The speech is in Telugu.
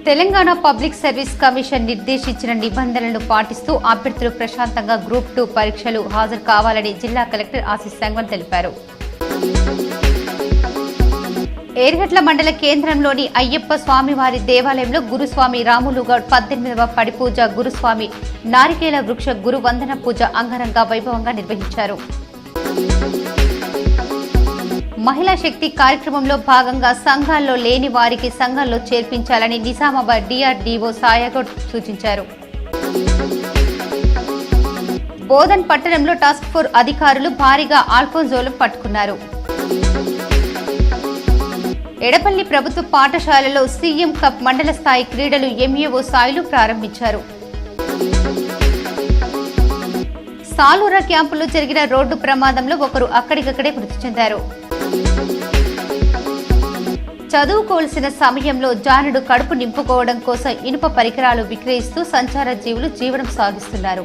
తెలంగాణ పబ్లిక్ సర్వీస్ కమిషన్ నిర్దేశించిన నిబంధనలను పాటిస్తూ అభ్యర్థులు ప్రశాంతంగా గ్రూప్ 2 పరీక్షలు హాజరు కావాలని జిల్లా కలెక్టర్ ఆశీస్ సంగ్వన్ తెలిపారు. ఏర్గట్ల మండల కేంద్రంలోని అయ్యప్ప స్వామివారి దేవాలయంలో గురుస్వామి రాములుగౌడ్ 18వ పడిపూజ గురుస్వామి నారికేల వృక్ష గురు వందన పూజ అంగరంగ వైభవంగా నిర్వహించారు. మహిళా శక్తి కార్యక్రమంలో భాగంగా సంఘాల్లో లేని వారికి సంఘంలో చేర్పించాలని నిజామాబాద్ డిఆర్డీఓ సాయగౌడ్ సూచించారు. బోధన్ పట్టణంలో టాస్క్ ఫోర్స్ అధికారులు భారీగా ఆల్కోజోలు పట్టుకున్నారు. ఎడపల్లి ప్రభుత్వ పాఠశాలలో సీఎం కప్ మండల స్థాయి క్రీడలు ఎంఈఓ స్థాయిలో ప్రారంభించారు. సాలూరా క్యాంపులో జరిగిన రోడ్డు ప్రమాదంలో ఒకరు అక్కడికక్కడే మృతి చెందారు. చదువుకోవాల్సిన సమయంలో జానుడు కడుపు నింపుకోవడం కోసం ఇనుప పరికరాలు విక్రయిస్తూ సంచార జీవులు జీవనం సాగిస్తున్నారు.